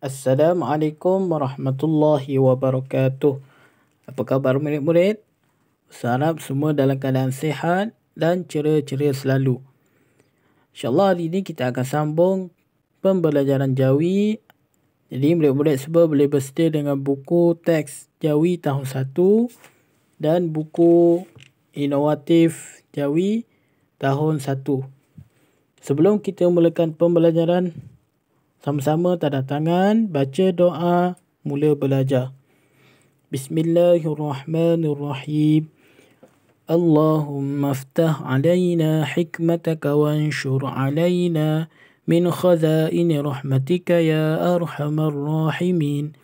Assalamualaikum warahmatullahi wabarakatuh. Apa khabar murid-murid? Harap semua dalam keadaan sihat dan ceria-ceria selalu. InsyaAllah hari ini kita akan sambung pembelajaran Jawi. Jadi murid-murid semua boleh bersedia dengan buku teks Jawi tahun 1 dan buku inovatif Jawi tahun 1. Sebelum kita mulakan pembelajaran, sama-sama tanda tangan, baca doa, mula belajar. Bismillahirrahmanirrahim. Allahumma aftah alayna hikmataka wanshur alayna min khazaini rahmatika ya arhamar rahimin.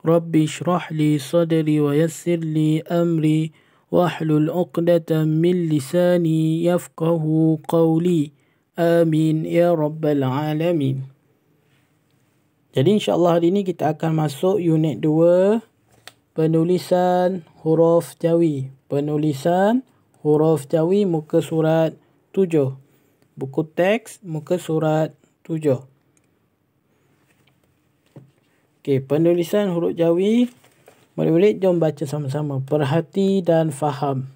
Rabbi shrah li sadri wa yassir li amri wahlul uqdatan min lisani yafqahu qawli. Amin ya rabbal alamin. Jadi insyaAllah hari ini kita akan masuk unit 2, penulisan huruf Jawi. Penulisan huruf Jawi muka surat 7. Buku teks muka surat 7. Okey, penulisan huruf Jawi. Murid-murid jom baca sama-sama. Perhati dan faham.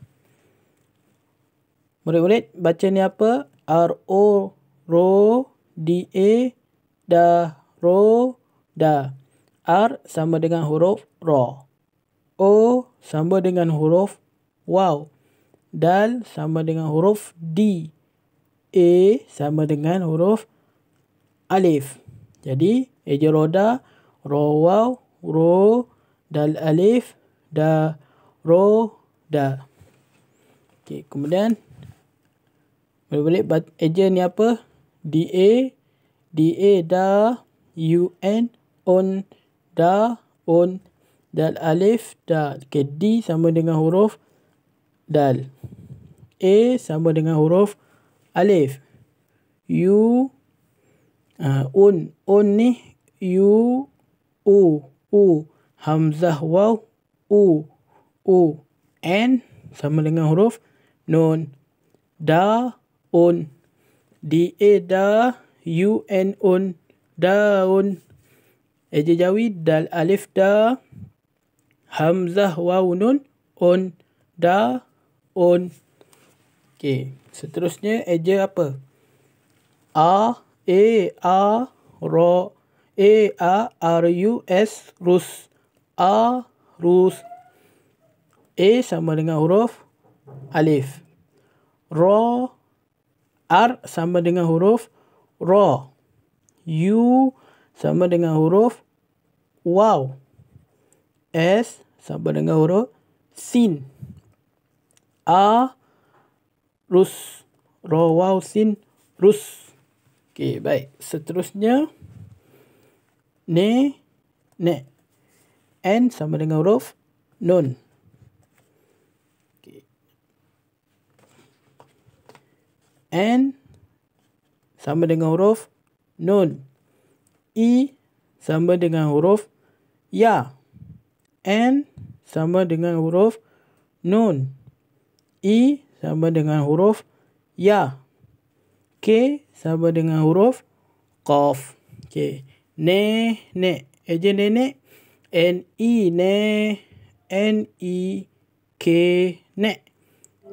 Murid-murid baca ni apa? R-O, ro, D-A, da, ro, da. R sama dengan huruf ro. O sama dengan huruf waw. Dal sama dengan huruf D. A sama dengan huruf alif. Jadi eja roda, ro waw, ro, dal alif, da, ro, da. Okey, kemudian boleh eja ni apa? DA, DA, da, UN, on, da, on, dal alif, da. Okay, D sama dengan huruf dal. A sama dengan huruf alif. U, on ni U, U, U. Hamzah waw, U, U. N sama dengan huruf nun. Da, on. DA, da, UN, on, daun. Eja Jawi, dal alif da, hamzah waw nun, on, da, on. Okey, seterusnya eja apa? A, ro, rus, rus. A, rus. A sama dengan huruf alif. Ro, R sama dengan huruf ro. U sama dengan huruf waw. S sama dengan huruf sin. A, rus. Ro, waw, sin, rus. Okey, baik. Seterusnya ne. N sama dengan huruf nun. Okey. N sama dengan huruf nun. I sama dengan huruf ya. N sama dengan huruf nun. I sama dengan huruf ya. K sama dengan huruf qaf. Okey. Ne. Eja nenek. N-I, ne. N-I-K, ne.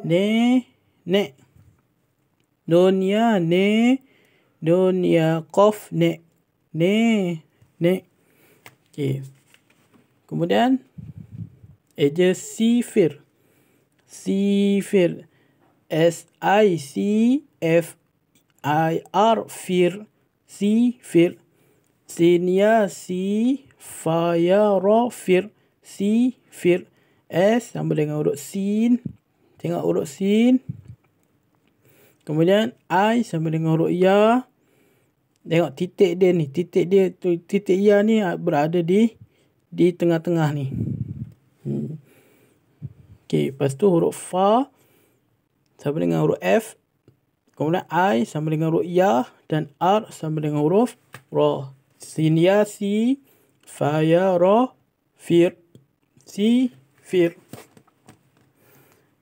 Ne. Nun ya, ne. Nun ya, qaf, ne. Ne. Okey. Kemudian eja sifir. S-I-C-F-I-R, fir. Sifir. Sin ya, si. Fa ya, ro, fir. Sifir. S sama dengan huruf sin. Tengok huruf sin. Kemudian I sama dengan huruf ya. Tengok titik dia ni. Titik ya ni berada di tengah-tengah ni. Okey, lepas tu huruf fa sama dengan huruf F. Kemudian I sama dengan huruf ya dan R sama dengan huruf ro. Sin ya, si. Fa ya, ro, fir. Sifir.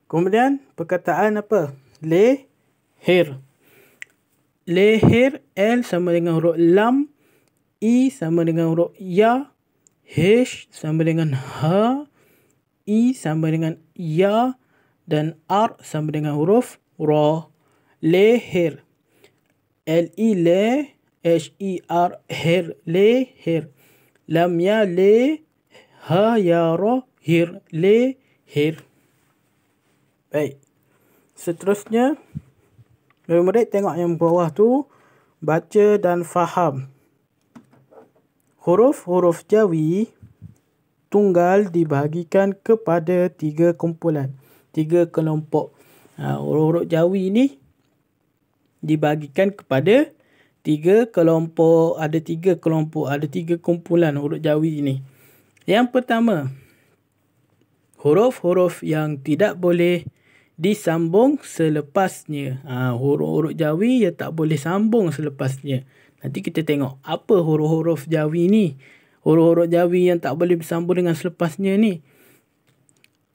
Kemudian perkataan apa? Leher. Leher, L sama dengan huruf lam. I sama dengan huruf ya, H sama dengan ha, I sama dengan ya, dan R sama dengan huruf ra. Leher. L-I le, H-I-R her, leher. Lam ya le, ha ya ra, hir, leher. Baik. Seterusnya, murid-murid tengok yang bawah tu, baca dan faham. Huruf-huruf Jawi tunggal dibahagikan kepada 3 kumpulan, 3 kelompok. Huruf-huruf Jawi ni dibahagikan kepada 3 kelompok. Ada 3 kelompok, ada 3 kumpulan huruf Jawi ni. Yang pertama, huruf-huruf yang tidak boleh disambung selepasnya. Huruf-huruf Jawi yang tak boleh sambung selepasnya. Nanti kita tengok apa huruf-huruf Jawi ni. Huruf-huruf Jawi yang tak boleh bersambung dengan selepasnya ni.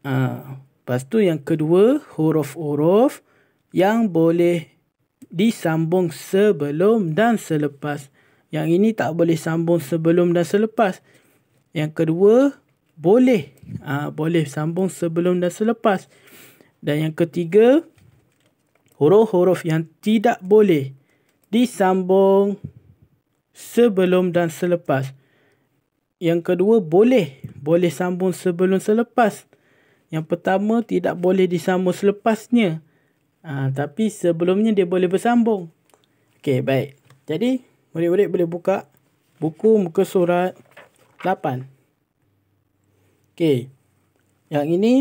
Lepas tu yang kedua, huruf-huruf yang boleh disambung sebelum dan selepas. Yang ini tak boleh sambung sebelum dan selepas. Yang kedua, boleh. Boleh sambung sebelum dan selepas. Dan yang ketiga, huruf-huruf yang tidak boleh disambung sebelum dan selepas. Yang kedua, boleh. Boleh sambung sebelum selepas. Yang pertama, tidak boleh disambung selepasnya. Tapi sebelumnya dia boleh bersambung. Okey, baik. Jadi, murid-murid boleh buka buku muka surat 8. Okey. Yang ini,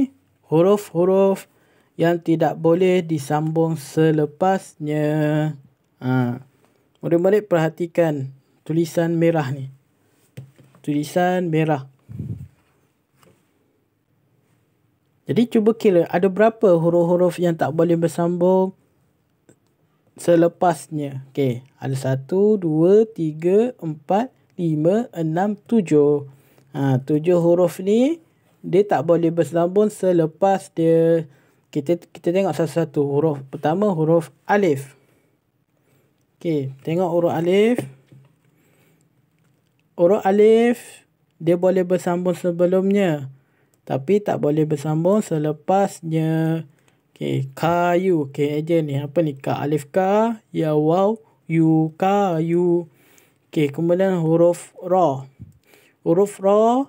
huruf-huruf yang tidak boleh disambung selepasnya. Murid-murid perhatikan tulisan merah ni. Tulisan merah. Jadi cuba kira ada berapa huruf-huruf yang tak boleh bersambung selepasnya. Okey, ada 1, 2, 3, 4, 5, 6, 7. 7 huruf ni dia tak boleh bersambung selepas dia. Kita tengok satu-satu. Huruf pertama, huruf alif. Okey, tengok huruf alif. Huruf alif dia boleh bersambung sebelumnya, tapi tak boleh bersambung selepasnya. Okey, kayu. Okey, aja ni. Apa ni? Ka, alif ka, ya waw, yu, kayu. Okey, kemudian huruf ra. Huruf ra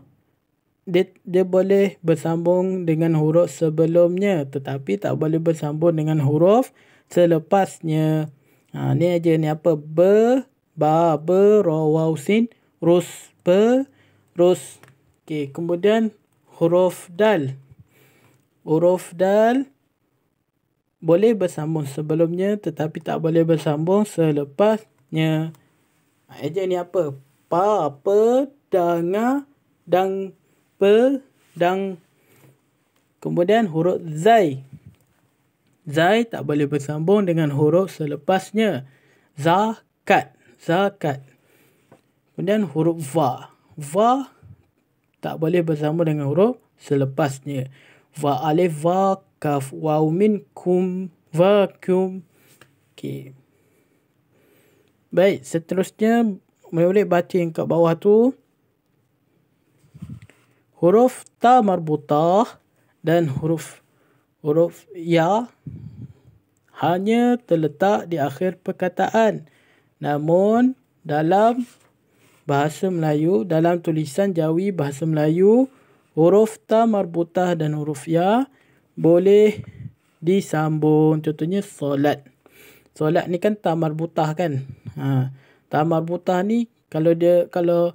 dia boleh bersambung dengan huruf sebelumnya, tetapi tak boleh bersambung dengan huruf selepasnya. Ni aja ni apa? Ba, ba, ber, ra, waw, sin, rus, ber, rus. Okey, kemudian huruf dal. Huruf dal boleh bersambung sebelumnya, tetapi tak boleh bersambung selepasnya. Eja ni apa? Pa, pe, danga, dang, pe, dang. Kemudian huruf zai. Zai tak boleh bersambung dengan huruf selepasnya. Zakat. Zakat. Kemudian huruf va. Va tak boleh bersambung dengan huruf selepasnya. Va alif, va kaf, waw min, kum, vakum. Okey. Baik, seterusnya boleh baca yang kat bawah tu. Huruf ta marbutah dan huruf ya hanya terletak di akhir perkataan. Namun dalam bahasa Melayu, dalam tulisan Jawi bahasa Melayu, huruf ta marbutah dan huruf ya boleh disambung. Contohnya solat. Solat ni kan ta marbutah kan. Ta marbutah ni kalau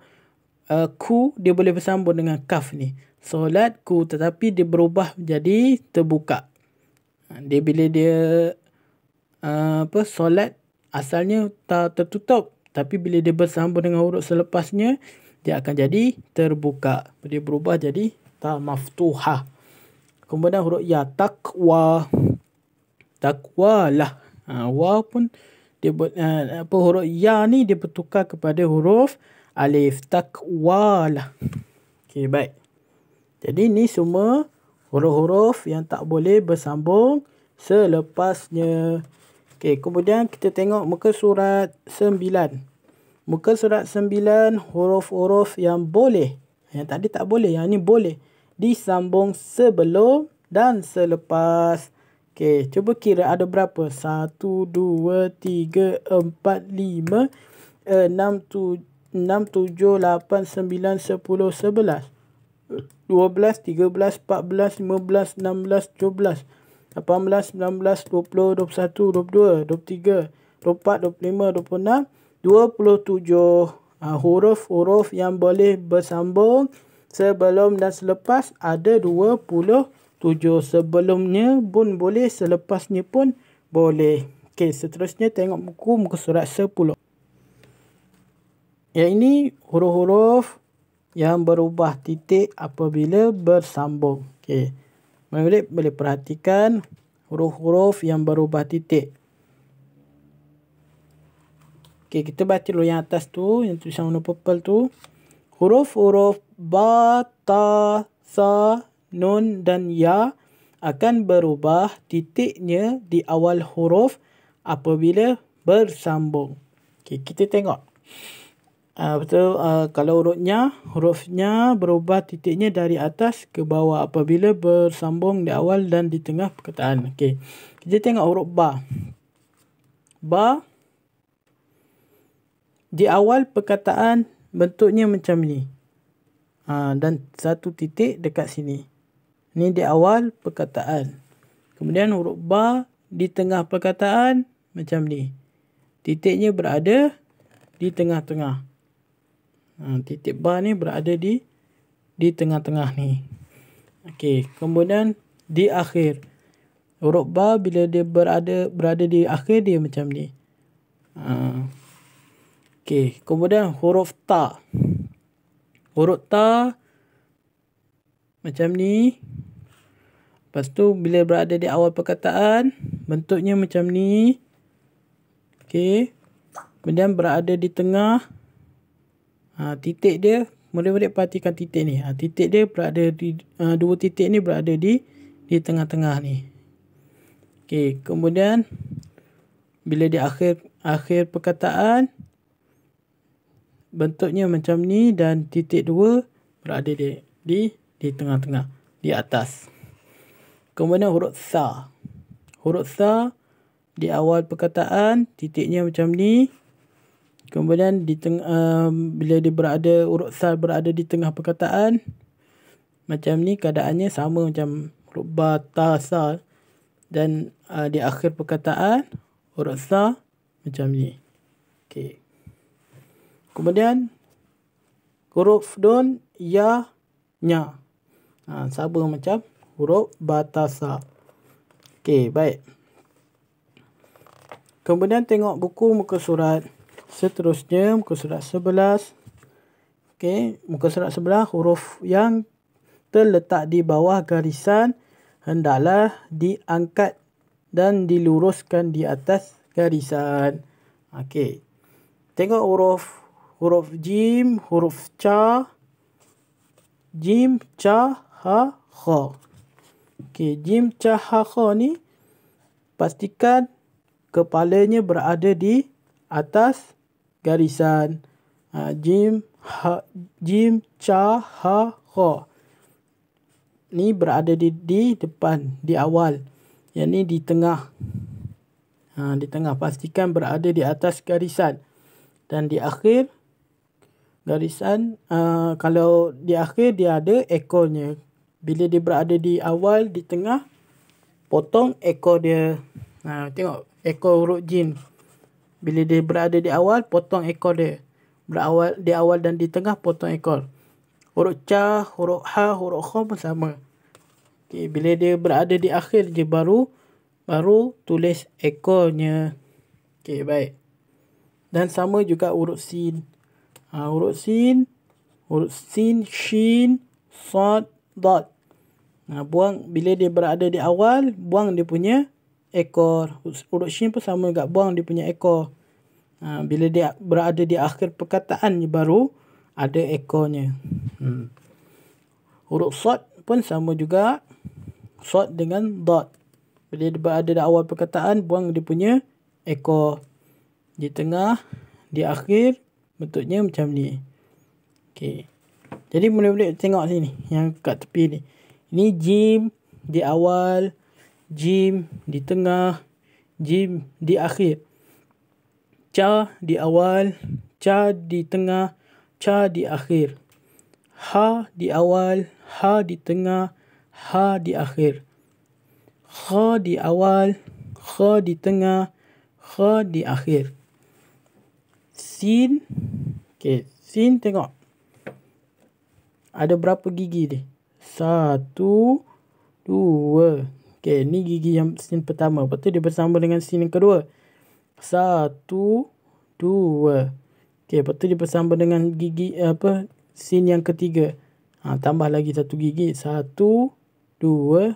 ku dia boleh bersambung dengan kaf ni. Solat ku, tetapi dia berubah menjadi terbuka. Dia bila dia solat asalnya ta tertutup, tapi bila dia bersambung dengan huruf selepasnya dia akan jadi terbuka. Dia berubah jadi ta maftuhah. Kemudian huruf ya, takwa. Takwalah. Wa pun dia huruf ya ni dia bertukar kepada huruf alif. Takwalah. Okey, baik. Jadi ni semua huruf-huruf yang tak boleh bersambung selepasnya. Okey, kemudian kita tengok muka surat 9. Muka surat 9, huruf-huruf yang boleh. Yang tadi tak boleh, yang ni boleh. Disambung sebelum dan selepas. Okey, cuba kira ada berapa? 1, 2, 3, 4, 5, 6, 7, 8, 9, 10, 11, 12, 13, 14, 15, 16, 17, 18, 19, 20, 21, 22, 23, 24, 25, 26, 27. Huruf-huruf yang boleh bersambung sebelum dan selepas ada 27. Sebelumnya pun boleh, selepasnya pun boleh. Okey, seterusnya tengok buku muka surat 10. Yang ini huruf-huruf yang berubah titik apabila bersambung. Okey. Murid boleh perhatikan huruf-huruf yang berubah titik. Okey, kita baca dulu yang atas tu, yang tulisan warna purple tu. Huruf-huruf ba, ta, sa, nun dan ya akan berubah titiknya di awal huruf apabila bersambung. Okey, kita tengok. Betul, kalau hurufnya berubah titiknya dari atas ke bawah apabila bersambung di awal dan di tengah perkataan. Okey, kita tengok huruf ba. Ba di awal perkataan bentuknya macam ni. Dan satu titik dekat sini. Ni di awal perkataan. Kemudian huruf ba di tengah perkataan macam ni. Titiknya berada di tengah-tengah. Titik ba ni berada di tengah-tengah ni. Okey, kemudian di akhir. Huruf ba bila dia berada di akhir dia macam ni. Okey, kemudian huruf ta. Huruf ta macam ni. Lepas tu bila berada di awal perkataan bentuknya macam ni. Okey. Kemudian berada di tengah. Titik dia, murid-murid perhatikan titik ni. Titik dia berada di dua titik ni berada di tengah-tengah ni. Okey, kemudian bila di akhir perkataan bentuknya macam ni dan titik dua berada di tengah-tengah, di atas. Kemudian huruf sa. Huruf sa di awal perkataan titiknya macam ni. Kemudian bila dia huruf sa berada di tengah perkataan macam ni, keadaannya sama macam huruf ba, ta, sa. Dan di akhir perkataan huruf sa macam ni. Okey. Kemudian huruf don, ya, nya. Sama macam huruf ba, ta, sa. Okey, baik. Kemudian tengok buku muka surat seterusnya, muka surat 11. Okey, muka surat 11, huruf yang terletak di bawah garisan hendaklah diangkat dan diluruskan di atas garisan. Okey. Tengok huruf jim, huruf ca. Jim, ca, ha, kha. Okey, jim, ca, ha, kha ni pastikan kepalanya berada di atas garisan. Jim, ca, ha, kha. Ni berada di depan, di awal. Yang ni di tengah. Di tengah, pastikan berada di atas garisan. Dan di akhir garisan, kalau di akhir dia ada ekornya. Bila dia berada di awal, di tengah, potong ekor dia. Tengok ekor huruf jim. Bila dia berada di awal, potong ekor dia. Di awal dan di tengah, potong ekor. Huruf ca, huruf ha, huruf kha pun sama. Okay, bila dia berada di akhir je baru tulis ekornya. Okay, baik. Dan sama juga huruf sin. Huruf sin, shin, sad, dad. Buang bila dia berada di awal, buang dia punya ekor. Huruf shin pun sama juga, buang dia punya ekor. Bila dia berada di akhir perkataan baru ada ekornya. Huruf sad pun sama juga. Sad dengan dad. Bila dia berada di awal perkataan, buang dia punya ekor. Di tengah, di akhir bentuknya macam ni. Okey. Jadi boleh tengok sini yang kat tepi ni. Ini jim di awal, jim di tengah, jim di akhir. Cha di awal, cha di tengah, cha di akhir. Ha di awal, ha di tengah, ha di akhir. Kha di awal, kha di tengah, kha di akhir. Sin. Okey, sin tengok. Ada berapa gigi ni? 1, 2. Okey, ni gigi yang sin pertama. Lepas tu dia bersambung dengan sin yang kedua. 1, 2. Okey, lepas tu dia bersambung dengan gigi sin yang ketiga. Tambah lagi satu gigi. 1, 2,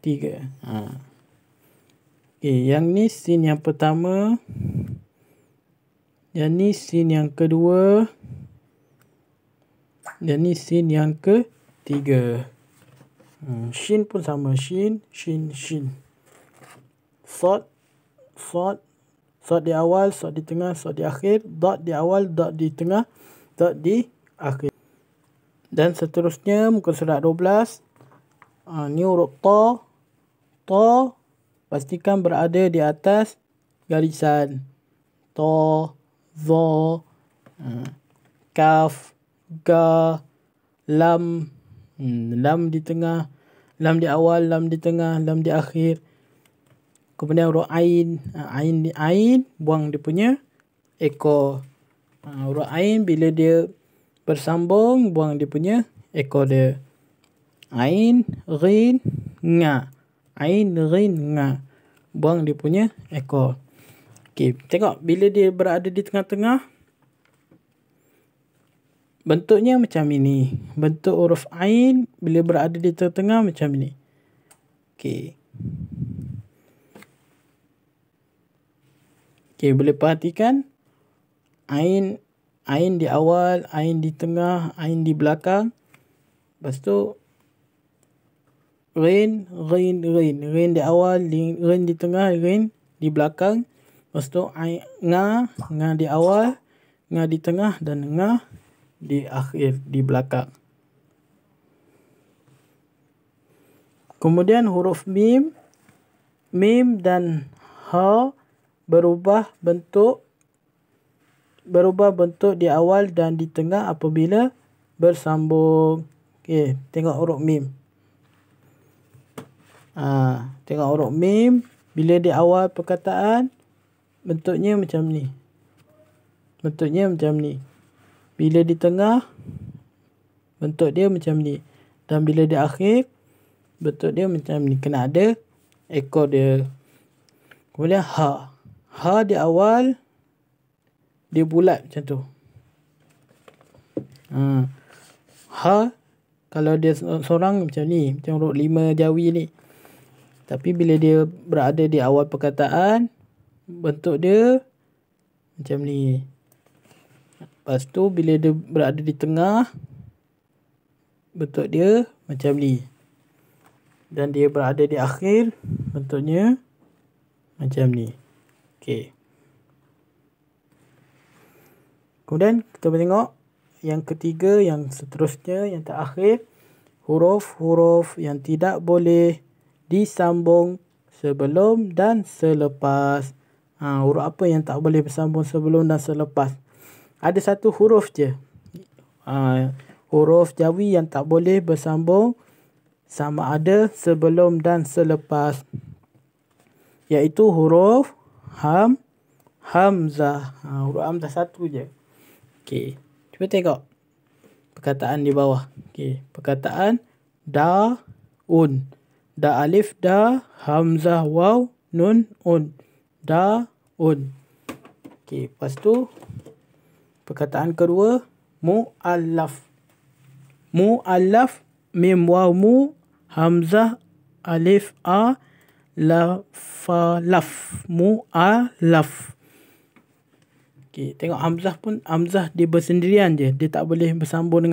3. Okey, yang ni sin yang pertama. Yang ni sin yang kedua. Dan ni sin yang ketiga. Shin pun sama. Shin, shin, shin. Sod, sod. Sod di awal, sod di tengah, sod di akhir. Dot di awal, dot di tengah, dot di akhir. Dan seterusnya muka surat 12. Ni huruf ta. Ta pastikan berada di atas garisan. Ta, za, kaf, ga, lam. Lam di tengah, lam di awal, lam di tengah, lam di akhir. Kemudian huruf ain. Ain buang dia punya ekor. Huruf ain bila dia bersambung buang dia punya ekor dia. Ain, ghin, nga. Ain, ghin, nga. Buang dia punya ekor. Okey, tengok bila dia berada di tengah-tengah. Bentuknya macam ini. Bentuk huruf ain bila berada di tengah-tengah macam ini. Okey. Okey, boleh perhatikan. Ain di awal, ain di tengah, ain di belakang. Lepas tu ghin, ghin, ghin. Ghin di awal, ghin di tengah, ghin di belakang. Lepas tu nga di awal, nga di tengah dan nga di akhir, di belakang. Kemudian huruf mim. Mim dan ha berubah bentuk di awal dan di tengah apabila bersambung. Okey, tengok huruf mim. Tengok huruf mim bila di awal perkataan bentuknya macam ni. Bentuknya macam ni. Bila di tengah bentuk dia macam ni. Dan bila di akhir bentuk dia macam ni. Kena ada ekor dia. Kemudian ha. Ha di awal dia bulat macam tu. Ha kalau dia seorang macam ni, macam huruf 5 jawi ni. Tapi bila dia berada di awal perkataan bentuk dia macam ni. Lepas tu bila dia berada di tengah bentuk dia macam ni. Dan dia berada di akhir bentuknya macam ni. Okey. Kemudian kita tengok yang ketiga, yang seterusnya, yang terakhir. Huruf-huruf yang tidak boleh disambung sebelum dan selepas. Huruf apa yang tak boleh bersambung sebelum dan selepas? Ada satu huruf je. Huruf jawi yang tak boleh bersambung sama ada sebelum dan selepas. Iaitu huruf hamzah. Huruf hamzah satu je. Okey. Cuba tengok perkataan di bawah. Okey. Perkataan daun. Da alif da, hamzah waw, nun un. Daun. Okey. Lepas tu perkataan kedua mu'allaf. Mu'allaf, mim waw mu, hamzah alif a, laf. Mu'allaf. Okey, tengok hamzah pun hamzah dia bersendirian je. Dia tak boleh bersambung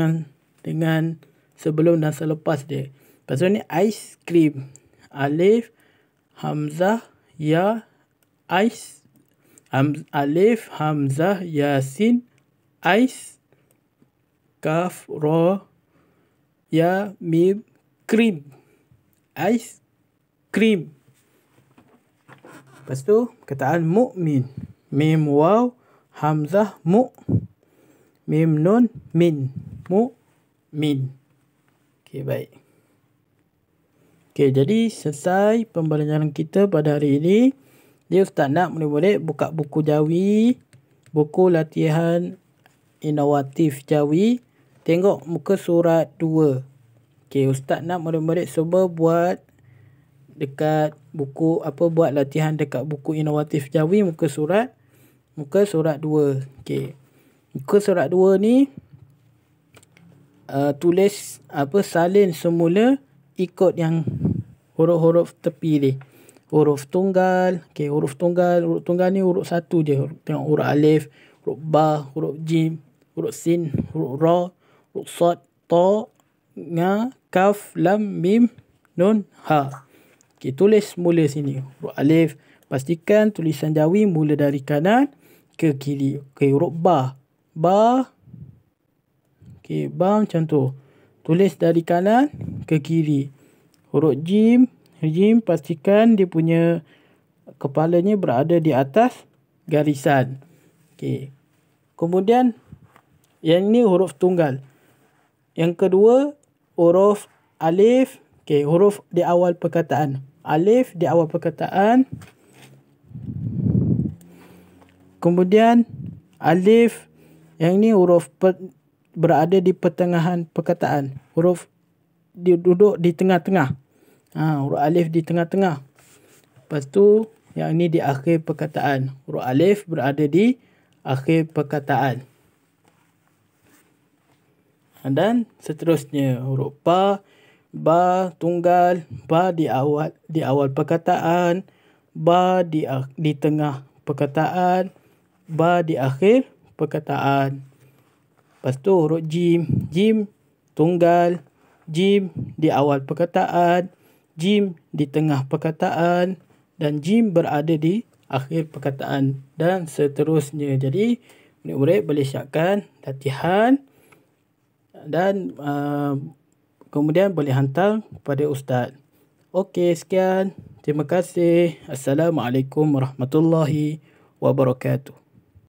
dengan sebelum dan selepas dia. Lepas tu ni ais krim. Alif, hamzah, ya, ais. Alif, hamzah, yasin, Ais, kaf, ra, ya, mim, krim. Ais krim. Lepas tu perkataan mukmin. Mim waw, hamzah mu, mim nun min. Mukmin. Okey, baik. Okey, jadi selesai pembelajaran kita pada hari ini. Jadi Ustaz nak murid-murid buka buku Jawi, buku latihan inovatif Jawi, tengok muka surat 2. Okey, Ustaz nak murid-murid cuba buat dekat buku buat latihan dekat buku inovatif Jawi muka surat 2. Okey. Muka surat 2 ni tulis salin semula ikut yang huruf-huruf tepi ni. Huruf tunggal. Okey, huruf tunggal ni huruf 1 je. Tengok huruf alif, huruf ba, huruf jim, huruf sin, huruf ra, huruf sad, ta, nga, kaf, lam, mim, nun, ha. Okey, tulis mula sini. Huruf alif, pastikan tulisan Jawi mula dari kanan ke kiri. Okey, huruf ba. Okey, ba macam tu. Tulis dari kanan ke kiri. Huruf jim, pastikan dia punya kepalanya berada di atas garisan. Okey. Kemudian yang ni huruf tunggal. Yang kedua huruf alif. Okey, huruf di awal perkataan. Alif di awal perkataan. Kemudian alif yang ni huruf berada di pertengahan perkataan. Huruf duduk di tengah-tengah. Huruf alif di tengah-tengah. Lepas tu yang ni di akhir perkataan. Huruf alif berada di akhir perkataan. Dan seterusnya huruf ba tunggal, ba di awal perkataan, ba di tengah perkataan, ba di akhir perkataan. Lepas tu huruf jim tunggal, jim di awal perkataan, jim di tengah perkataan, dan jim berada di akhir perkataan, dan seterusnya. Jadi murid-murid boleh siapkan latihan dan kemudian boleh hantar kepada Ustaz. Okey, sekian. Terima kasih. Assalamualaikum warahmatullahi wabarakatuh.